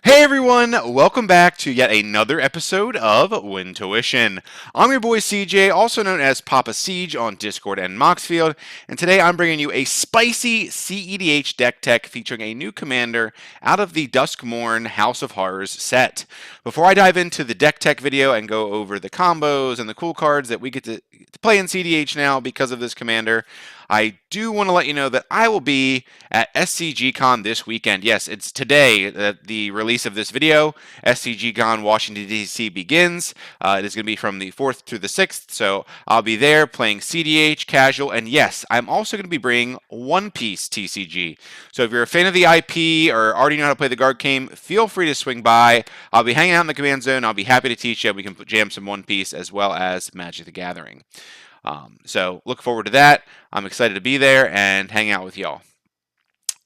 Hey everyone, welcome back to yet another episode of Wintuition. I'm your boy CJ, also known as Papa Siege on Discord and Moxfield, and today I'm bringing you a spicy cEDH deck tech featuring a new commander out of the Duskmourn House of Horrors set. Before I dive into the deck tech video and go over the combos and the cool cards that we get to play in cEDH now because of this commander, I do want to let you know that I will be at SCGCon this weekend. Yes, it's today that the release of this video. SCGCon Washington, D.C. begins. It is going to be from the 4th through the 6th, so I'll be there playing cEDH, casual, and yes, I'm also going to be bringing One Piece TCG. So if you're a fan of the IP or already know how to play the card game, feel free to swing by. I'll be hanging out in the command zone. I'll be happy to teach you. We can jam some One Piece as well as Magic the Gathering. So look forward to that. I'm excited to be there and hang out with y'all.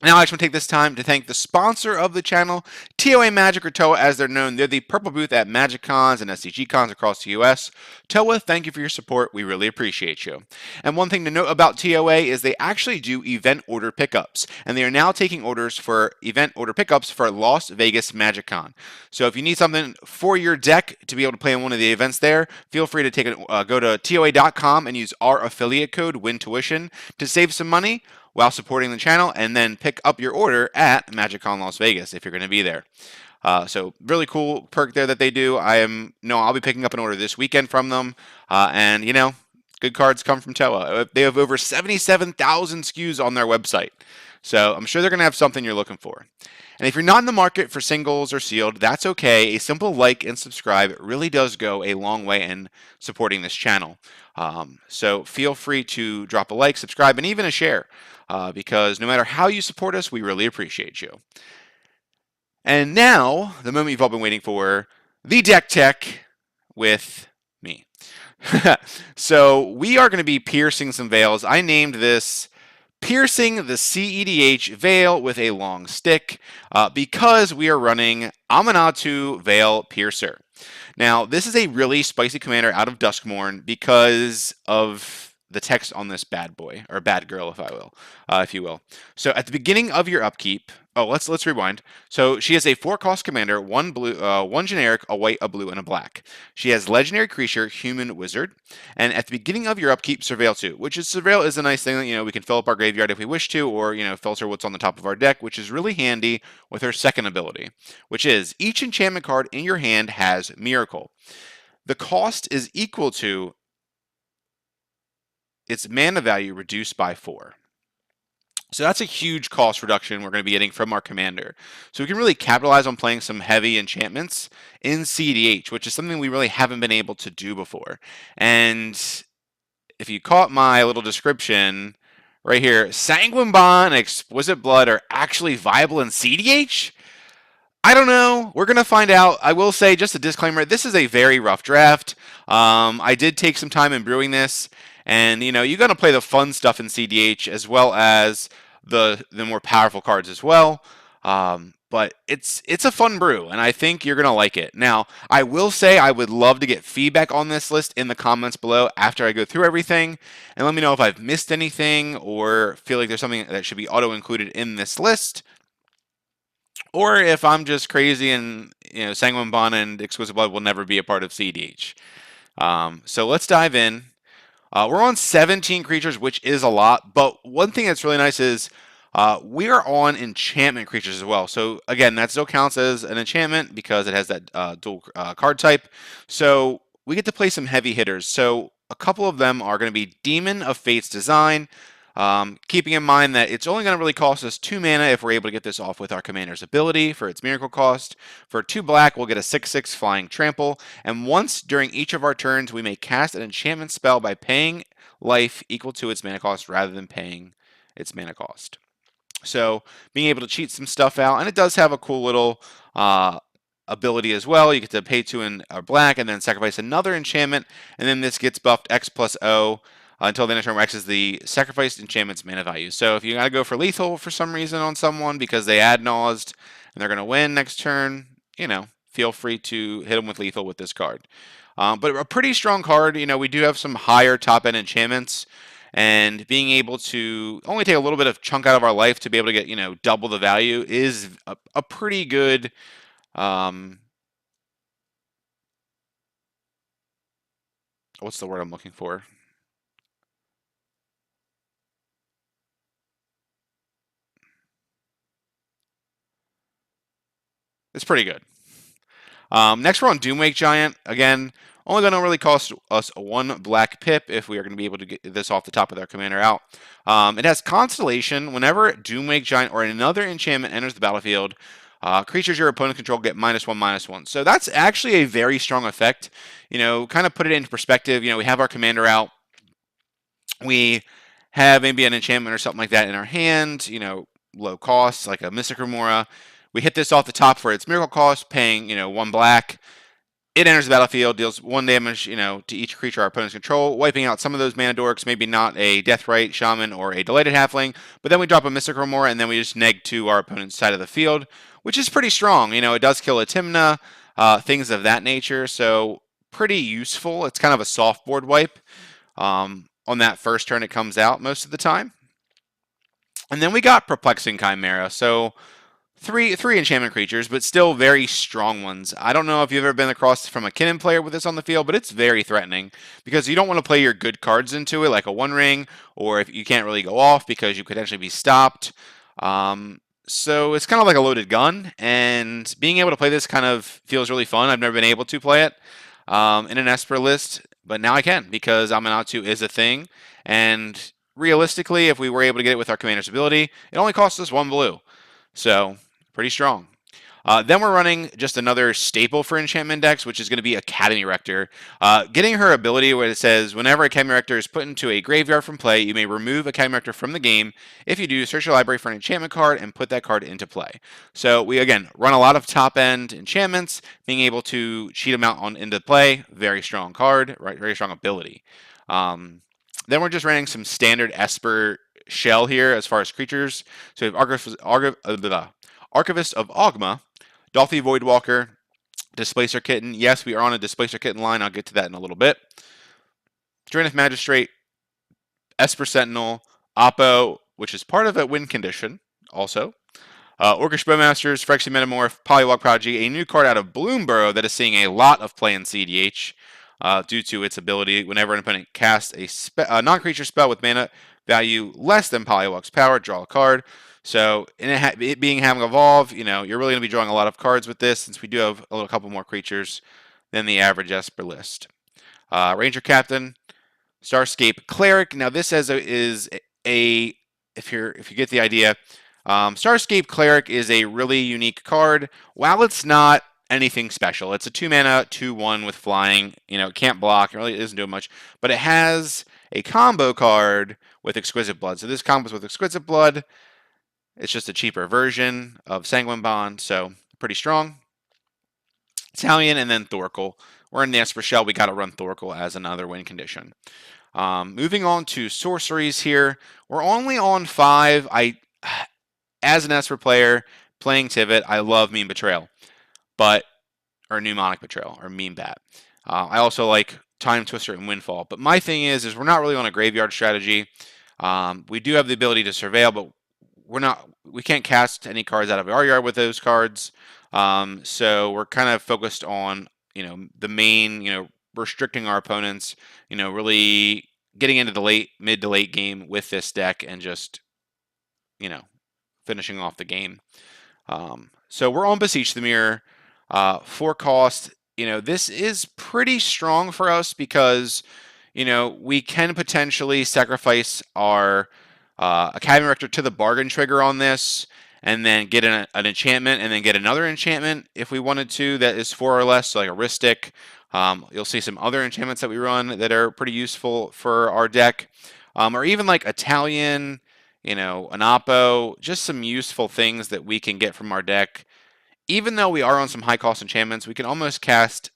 Now I just want to take this time to thank the sponsor of the channel, TOA Magic, or TOA as they're known. They're the purple booth at Magic Cons and SCG Cons across the US. TOA, thank you for your support. We really appreciate you. And one thing to note about TOA is they actually do event order pickups, and they are now taking orders for event order pickups for Las Vegas Magic Con. So if you need something for your deck to be able to play in one of the events there, feel free to go to TOA.com and use our affiliate code WINTUition to save some money while supporting the channel, and then pick up your order at MagicCon Las Vegas if you're going to be there. So really cool perk there that they do. I'll be picking up an order this weekend from them, and good cards come from TOA. They have over 77,000 SKUs on their website, so I'm sure they're going to have something you're looking for. And if you're not in the market for singles or sealed, that's okay. A simple like and subscribe really does go a long way in supporting this channel. So feel free to drop a like, subscribe, and even a share, because no matter how you support us, we really appreciate you. And now, the moment you've all been waiting for, the deck tech with me. So we are going to be piercing some veils. I named this Piercing the cEDH Veil with a Long Stick because we are running Aminatou Veil Piercer. Now, this is a really spicy commander out of Duskmourn because of the text on this bad boy, or bad girl, if you will. So at the beginning of your upkeep, let's rewind. So she is a 4-cost commander, 1 blue, 1 generic, a white, a blue, and a black. She has legendary creature, human wizard, and at the beginning of your upkeep, surveil 2, which is surveil is a nice thing that we can fill up our graveyard if we wish to, or filter what's on the top of our deck, which is really handy with her second ability, which is each enchantment card in your hand has miracle. The cost is equal to its mana value reduced by 4. So that's a huge cost reduction we're going to be getting from our commander. So we can really capitalize on playing some heavy enchantments in cEDH, which is something we really haven't been able to do before. And if you caught my little description right here, Sanguine Bond and Exquisite Blood are actually viable in cEDH? I don't know. We're going to find out. I will say, just a disclaimer, this is a very rough draft. I did take some time in brewing this. And, you're going to play the fun stuff in cEDH as well as the more powerful cards as well. But it's a fun brew, and I think you're going to like it. Now, I will say I would love to get feedback on this list in the comments below after I go through everything. And let me know if I've missed anything or feel like there's something that should be auto-included in this list. Or if I'm just crazy and, Sanguine Bond and Exquisite Blood will never be a part of cEDH. So let's dive in. We're on 17 creatures, which is a lot, but one thing that's really nice is we are on enchantment creatures as well. So again, that still counts as an enchantment because it has that dual card type. So we get to play some heavy hitters. So a couple of them are going to be Demon of Fate's Design, keeping in mind that it's only going to really cost us 2 mana if we're able to get this off with our commander's ability for its miracle cost. For 2 black, we'll get a 6/6 flying trample, and once during each of our turns, we may cast an enchantment spell by paying life equal to its mana cost rather than paying its mana cost. So being able to cheat some stuff out, and it does have a cool little ability as well. You get to pay 2 in black and then sacrifice another enchantment, and then this gets buffed X+0. Until the end of turn, X is the sacrificed enchantment's mana value. So if you got to go for lethal for some reason on someone because they ad naused and they're going to win next turn, feel free to hit them with lethal with this card. But a pretty strong card. We do have some higher top-end enchantments, and being able to only take a little bit of chunk out of our life to be able to get, double the value is a pretty good Um, what's the word I'm looking for? It's pretty good. Next, we're on Doomwake Giant. Again, only going to really cost us one black pip if we are going to be able to get this off the top with our commander out. It has Constellation. Whenever Doomwake Giant or another enchantment enters the battlefield, creatures your opponent control get -1/-1. So that's actually a very strong effect. Kind of put it into perspective. We have our commander out. We have maybe an enchantment or something like that in our hand. Low cost, like a Mystic Remora. We hit this off the top for its miracle cost, paying one black. It enters the battlefield, deals 1 damage, to each creature our opponents control, wiping out some of those mana dorks, maybe not a Deathrite Shaman or a Delighted Halfling, but then we drop a Mystic Remora, and then we just neg to our opponent's side of the field, which is pretty strong. It does kill a Timna, things of that nature, so pretty useful. It's kind of a soft board wipe. On that first turn, it comes out most of the time. And then we got Perplexing Chimera, so three enchantment creatures, but still very strong ones. I don't know if you've ever been across from a Kinnan player with this on the field, but it's very threatening because you don't want to play your good cards into it, like a One Ring, or if you can't really go off because you could potentially be stopped. So it's kind of like a loaded gun, and being able to play this kind of feels really fun. I've never been able to play it in an Esper list, but now I can because Aminatou is a thing, and realistically, if we were able to get it with our commander's ability, it only costs us 1 blue. So pretty strong. Then we're running just another staple for enchantment decks, which is going to be Academy Rector. Getting her ability where it says, whenever Academy Rector is put into a graveyard from play, you may remove Academy Rector from the game. If you do, search your library for an enchantment card and put that card into play. So we, again, run a lot of top-end enchantments, being able to cheat them out into play. Very strong card, right? Very strong ability. Then we're just running some standard Esper shell here as far as creatures. So we have Archivist of Ogma, Dolphy Voidwalker, Displacer Kitten. Yes, we are on a Displacer Kitten line. I'll get to that in a little bit. Draenith Magistrate, Esper Sentinel, Oppo, which is part of a win condition also. Orcish Bowmasters, Phyrexian Metamorph, Polywog Prodigy, a new card out of Bloomburrow that is seeing a lot of play in cEDH due to its ability. Whenever an opponent casts a non-creature spell with mana value less than Polywog's power, draw a card. So, it being having Evolve, you're really going to be drawing a lot of cards with this, since we do have a couple more creatures than the average Esper list. Ranger Captain, Starscape Cleric. Now, this is a if you get the idea, Starscape Cleric is a really unique card. While it's not anything special, it's a 2-mana 2/1 with flying. It can't block. It really isn't doing much, but it has a combo card with Exquisite Blood. So this combos with Exquisite Blood. It's just a cheaper version of Sanguine Bond, so pretty strong. Italian, and then Thorkel. We're in the Esper Shell. We got to run Thorkel as another win condition. Moving on to sorceries here. We're only on 5. As an Esper player playing Tivit, I love Meme Betrayal, or Mnemonic Betrayal, or Meme Bat. I also like Time Twister and Windfall. But my thing is we're not really on a graveyard strategy. We do have the ability to surveil, but we can't cast any cards out of our yard with those cards. So we're kind of focused on, the main, restricting our opponents, really getting into the mid to late game with this deck and just, finishing off the game. So we're on Beseech the Mirror. 4 cost. This is pretty strong for us because, we can potentially sacrifice our Academy Rector to the bargain trigger on this, and then get an enchantment, and then get another enchantment if we wanted to that is 4 or less, so like a Ristic. You'll see some other enchantments that we run that are pretty useful for our deck, or even like Italian, an Oppo, just some useful things that we can get from our deck. Even though we are on some high cost enchantments, we can almost cast,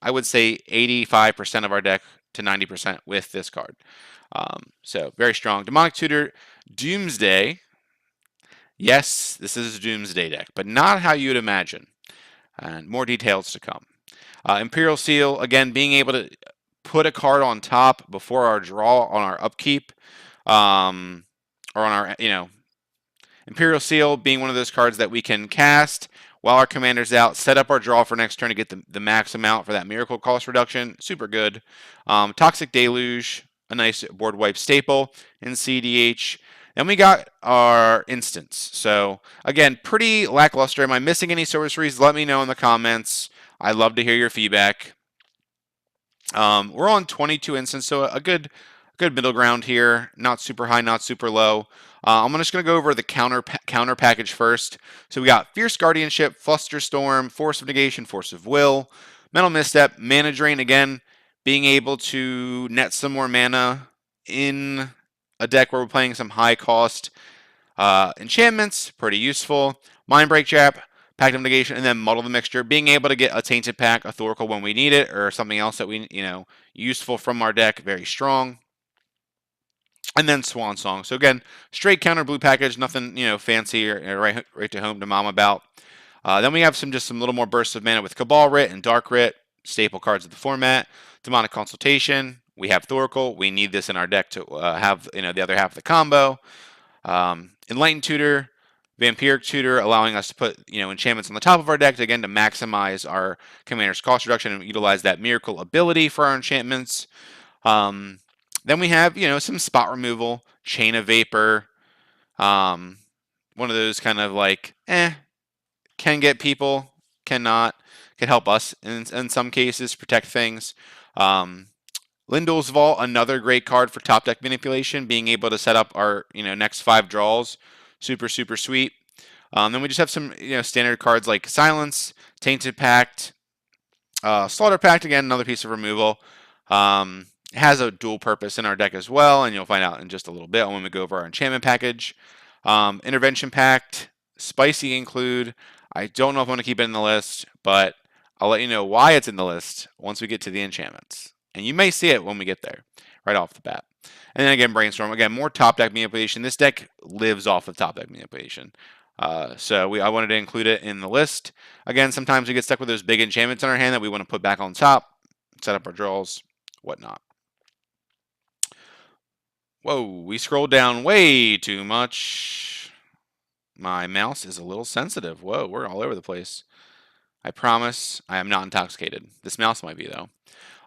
I would say, 85% of our deck to 90% with this card. So very strong. Demonic Tutor, Doomsday. Yes, this is a Doomsday deck, but not how you'd imagine. And more details to come. Imperial Seal, again, being able to put a card on top before our draw on our upkeep, or on our, Imperial Seal being one of those cards that we can cast while our commander's out, set up our draw for next turn to get the max amount for that miracle cost reduction. Super good. Toxic Deluge, a nice board wipe staple in cEDH. And we got our instants. So, again, pretty lackluster. Am I missing any sorceries? Let me know in the comments. I'd love to hear your feedback. We're on 22 instants, so a good middle ground here. Not super high, not super low. I'm just going to go over the counter package first. So we got Fierce Guardianship, Flusterstorm, Force of Negation, Force of Will, Mental Misstep, Mana Drain. Again, being able to net some more mana in a deck where we're playing some high cost enchantments, pretty useful. Mindbreak Trap, Pact of Negation, and then Muddle the Mixture. Being able to get a Tainted Pack, a Thoracle when we need it, or something else that we, useful from our deck, very strong. And then Swan Song. So again, straight counter blue package, nothing fancy or right to home to mom about. Then we have some little more bursts of mana with Cabal Writ and Dark Writ, staple cards of the format. Demonic Consultation. We have Thoracle. We need this in our deck to have the other half of the combo. Enlightened Tutor, Vampiric Tutor, allowing us to put enchantments on the top of our deck again to maximize our commander's cost reduction and utilize that miracle ability for our enchantments. Then we have some spot removal, Chain of Vapor, one of those kind of like can get people, cannot, can help us in some cases protect things. Lindell's Vault, another great card for top deck manipulation, being able to set up our next 5 draws, super sweet. Then we just have some standard cards like Silence, Tainted Pact, Slaughter Pact, again another piece of removal. It has a dual purpose in our deck as well, and you'll find out in just a little bit when we go over our enchantment package. Intervention Pact, Spicy Include. I don't know if I want to keep it in the list, but I'll let you know why it's in the list once we get to the enchantments. And you may see it when we get there, right off the bat. And then again, Brainstorm. Again, more top deck manipulation. This deck lives off of top deck manipulation. So I wanted to include it in the list. Again, sometimes we get stuck with those big enchantments in our hand that we want to put back on top, set up our draws, whatnot. Whoa, we scrolled down way too much. My mouse is a little sensitive. Whoa, we're all over the place. I promise I am not intoxicated. This mouse might be, though.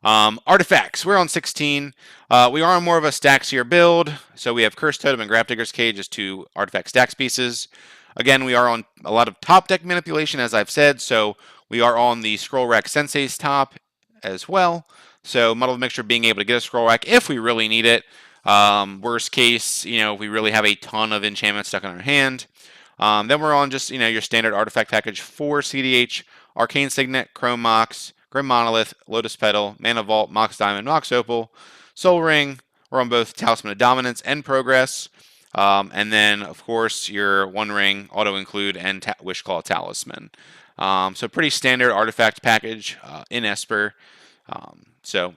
Artifacts. We're on 16. We are on more of a Staxier build. So we have Cursed Totem and Grafdigger's Cage as 2 artifact stacks pieces. Again, we are on a lot of top deck manipulation, as I've said. So we are on the Scroll Rack Sensei's top as well. So Muddle the Mixture being able to get a Scroll Rack if we really need it. Worst case, if we really have a ton of enchantments stuck in our hand. Then we're on just, your standard artifact package for cEDH, Arcane Signet, Chrome Mox, Grim Monolith, Lotus Petal, Mana Vault, Mox Diamond, Mox Opal, Soul Ring. We're on both Talisman of Dominance and Progress. And then, of course, your One Ring, Auto Include, and Wishclaw Talisman. So pretty standard artifact package in Esper. So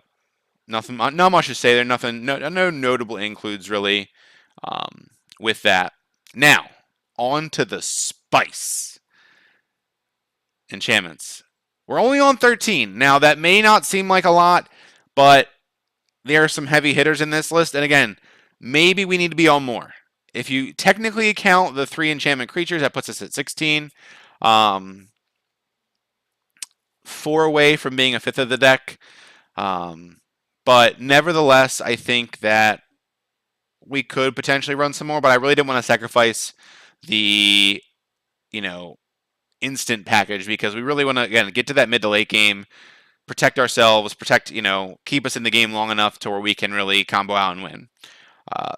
nothing, not much to say there. Nothing, no notable includes really with that. Now, on to the spice. Enchantments. We're only on 13. Now, that may not seem like a lot, but there are some heavy hitters in this list. And again, maybe we need to be on more. If you technically count the 3 enchantment creatures, that puts us at 16. 4 away from being a fifth of the deck. But nevertheless, I think that we could potentially run some more, but I really didn't want to sacrifice the, instant package because we really want to, again, get to that mid to late game, protect ourselves, keep us in the game long enough to where we can really combo out and win.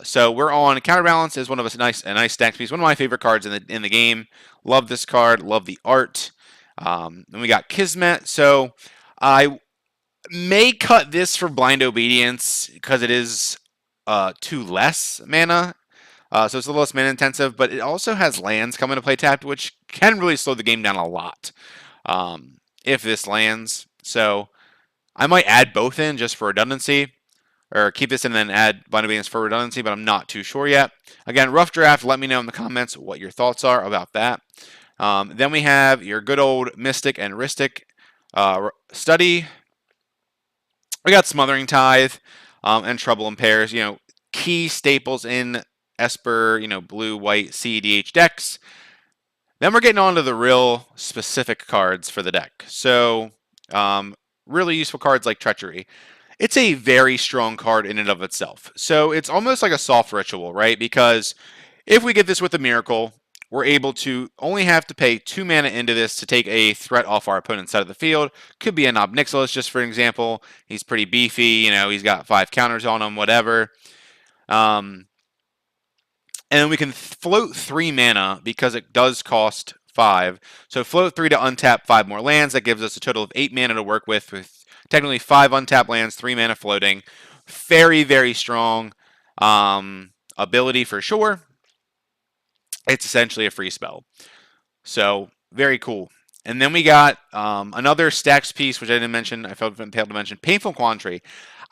So we're on Counterbalance is one of us, a nice stack piece, one of my favorite cards in the game. Love this card, love the art. Then we got Kismet. So I may cut this for Blind Obedience because it is 2 less mana. So it's a little less mana intensive, but it also has lands come into play tapped, which can really slow the game down a lot if this lands. So I might add both in just for redundancy, or keep this in and then add Blind Obedience for redundancy, but I'm not too sure yet. Again, rough draft. Let me know in the comments what your thoughts are about that. Then we have your good old Mystic and Ristic study. We got Smothering Tithe and Trouble in Pairs. Key staples in Esper, blue, white, cEDH decks. Then we're getting on to the real specific cards for the deck. So, really useful cards like Treachery. It's a very strong card in and of itself. So it's almost like a soft ritual, right? Because if we get this with a Miracle, we're able to only have to pay 2 mana into this to take a threat off our opponent's side of the field. Could be a Obnixilis, just for example. He's pretty beefy, he's got 5 counters on him, whatever. And we can float 3 mana because it does cost 5. So float 3 to untap 5 more lands. That gives us a total of 8 mana to work with technically 5 untapped lands, 3 mana floating. Very, very strong ability for sure. It's essentially a free spell. So, very cool. And then we got another stacks piece, which I didn't mention. I failed to mention. Painful Quandary.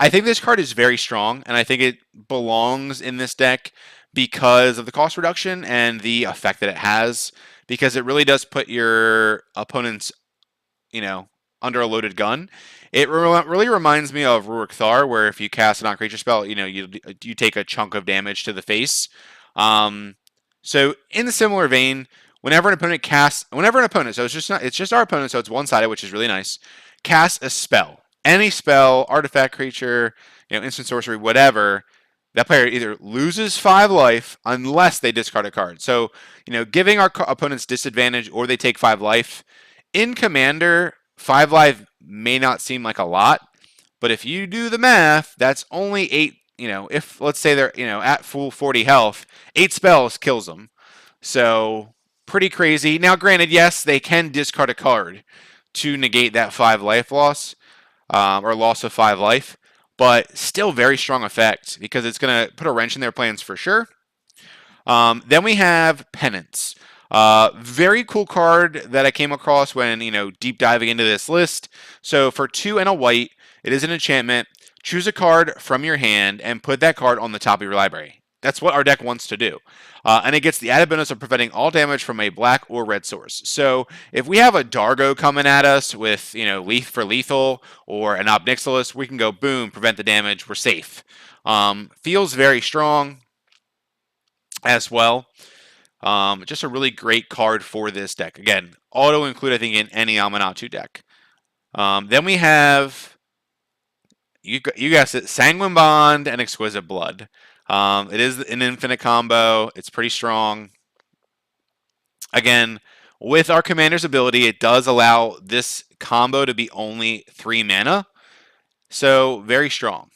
I think this card is very strong, and I think it belongs in this deck because of the cost reduction and the effect that it has. Because it really does put your opponent's, under a loaded gun. It really reminds me of Rurik Thar, where if you cast a non-creature spell, you take a chunk of damage to the face. So in the similar vein, whenever an opponent, so it's just our opponent, so it's one-sided, which is really nice, casts a spell. Any spell, artifact, creature, instant sorcery, whatever, that player either loses 5 life unless they discard a card. So, giving our opponents disadvantage or they take 5 life. In Commander, 5 life may not seem like a lot, but if you do the math, that's only 8. If let's say they're at full 40 health, 8 spells kills them. So pretty crazy. Now, granted, yes, they can discard a card to negate that 5 life loss or loss of 5 life, but still very strong effect because it's going to put a wrench in their plans for sure. Then we have Penance. Very cool card that I came across when deep diving into this list. So for 2 and a white, it is an enchantment. Choose a card from your hand and put that card on the top of your library. That's what our deck wants to do. And it gets the added bonus of preventing all damage from a black or red source. So if we have a Dargo coming at us with, for lethal or an Obnixilis, we can go boom, prevent the damage, we're safe. Feels very strong as well. Just a really great card for this deck. Again, auto include, I think, in any Aminatou deck. Then we have... You guessed it, Sanguine Bond and Exquisite Blood. It is an infinite combo. It's pretty strong. Again, with our commander's ability, it does allow this combo to be only 3 mana. So, very strong.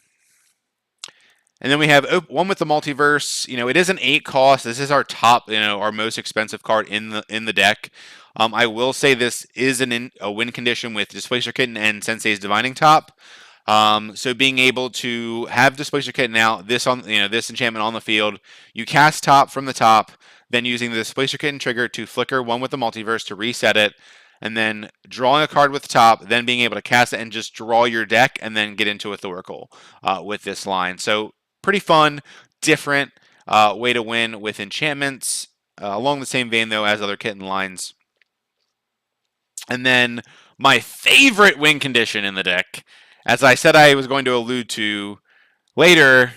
And then we have one with the Multiverse. It is an 8 cost. This is our top, our most expensive card in the deck. I will say this is a win condition with Displacer Kitten and Sensei's Divining Top. So being able to have Displacer Kitten out, this enchantment on the field, you cast top from the top, then using the Displacer Kitten trigger to flicker one with the Multiverse to reset it, and then drawing a card with top, then being able to cast it and just draw your deck, and then get into a Thoracle with this line. So pretty fun, different way to win with enchantments, along the same vein though as other Kitten lines. And then my favorite win condition in the deck, as I said I was going to allude to later,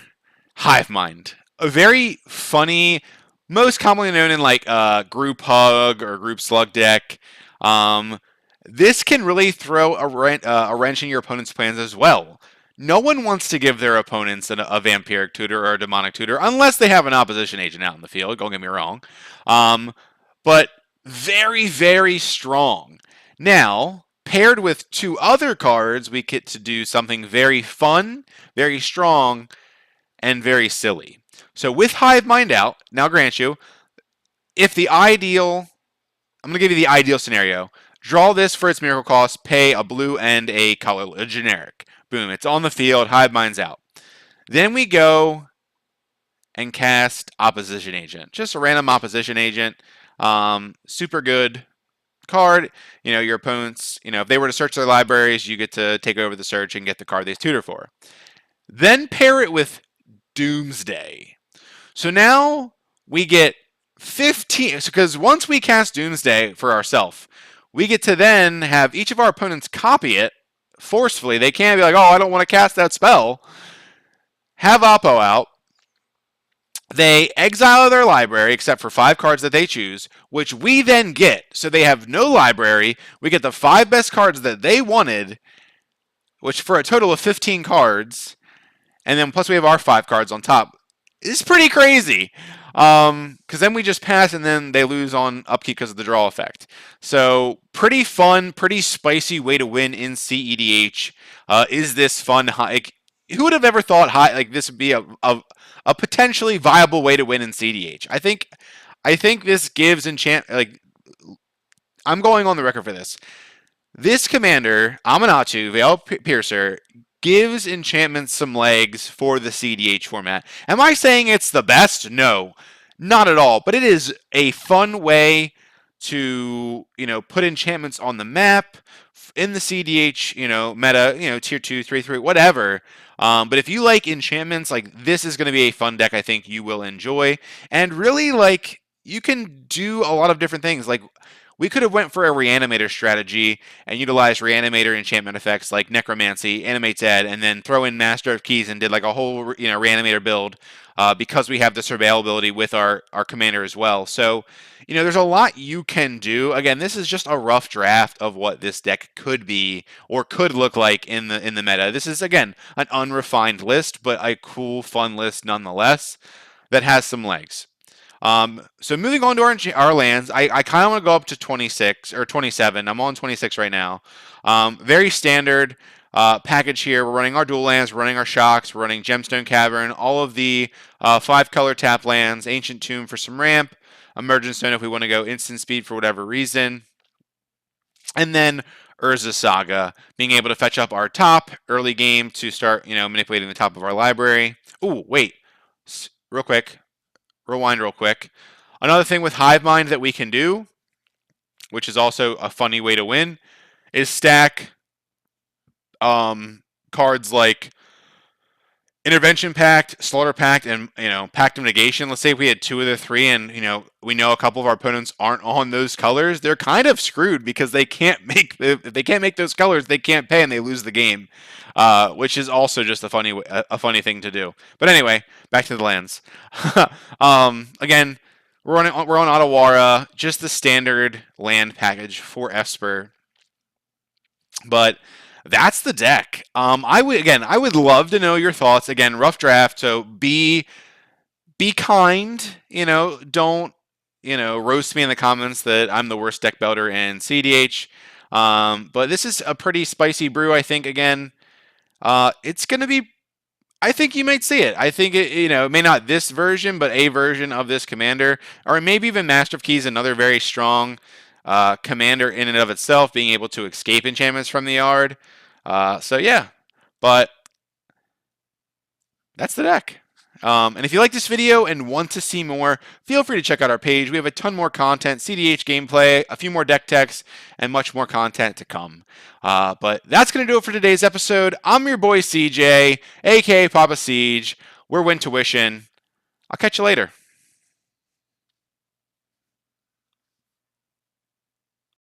Hive Mind. A very funny, most commonly known in like Group Hug or Group Slug deck. This can really throw a wrench in your opponent's plans as well. No one wants to give their opponents a Vampiric Tutor or a Demonic Tutor unless they have an opposition agent out in the field, don't get me wrong. But very, very strong. Now, paired with 2 other cards, we get to do something very fun, very strong, and very silly. So with Hive Mind out, now grant you, if the ideal, I'm going to give you the ideal scenario. Draw this for its miracle cost, pay a blue and a color, a generic. Boom, it's on the field, Hive Mind's out. Then we go and cast Opposition Agent. Just a random Opposition Agent. Super good card. Your opponents, if they were to search their libraries, you get to take over the search and get the card they tutor for. Then pair it with Doomsday. So now we get 15, because once we cast Doomsday for ourselves, we get to then have each of our opponents copy it forcefully. They can't be like, oh, I don't want to cast that spell. Have Oppo out. They exile their library except for 5 cards that they choose, which we then get. So they have no library. We get the 5 best cards that they wanted, which for a total of 15 cards. And then plus we have our 5 cards on top. It's pretty crazy. Because then we just pass and then they lose on upkeep because of the draw effect. So pretty fun, pretty spicy way to win in cEDH. Is this fun? Like, who would have ever thought like this would be a potentially viable way to win in cEDH? I think this gives like I'm going on the record for this. This commander, Aminatou, Veil Piercer, gives enchantments some legs for the cEDH format. Am I saying it's the best? No, not at all. But it is a fun way to, put enchantments on the map in the cEDH, meta, tier 2, 3, 3, whatever. But if you like enchantments, like this is going to be a fun deck I think you will enjoy. And really, like, you can do a lot of different things. Like, we could have went for a Reanimator strategy and utilized Reanimator enchantment effects like Necromancy, Animate Dead, and then throw in Master of Keys and did like a whole Reanimator build because we have the surveyability with our commander as well. So, there's a lot you can do. Again, this is just a rough draft of what this deck could be or could look like in the meta. This is, again, an unrefined list, but a cool, fun list nonetheless that has some legs. So moving on to our lands, I kind of want to go up to 26 or 27. I'm on 26 right now. Very standard package here. We're running our dual lands, we're running our shocks, we're running Gemstone Cavern, all of the 5-color tap lands, Ancient Tomb for some ramp, Emergent Stone if we want to go instant speed for whatever reason, and then Urza Saga, being able to fetch up our top early game to start, manipulating the top of our library. Ooh, wait, real quick. Rewind real quick. Another thing with Hive Mind that we can do, which is also a funny way to win, is stack cards like Intervention Pact, Slaughter Pact, and Pact of Negation. Let's say if we had 2 of the 3, and we know a couple of our opponents aren't on those colors. They're kind of screwed because they can't make if they can't make those colors, they can't pay and they lose the game, which is also just a funny thing to do. But anyway, back to the lands. Again, we're on Otawara, just the standard land package for Esper, but that's the deck. I would love to know your thoughts. Again, rough draft, so be kind. Don't roast me in the comments that I'm the worst deck builder in cEDH. But this is a pretty spicy brew. I think again, it's gonna be. I think you might see it. I think it may not this version, but a version of this commander, or maybe even Master of Keys, another very strong commander in and of itself, being able to escape enchantments from the yard. So yeah, but that's the deck. And if you like this video and want to see more, feel free to check out our page. We have a ton more content, cEDH gameplay, a few more deck techs, and much more content to come. But that's going to do it for today's episode. I'm your boy CJ, aka Papa Siege. We're Wintuition. I'll catch you later.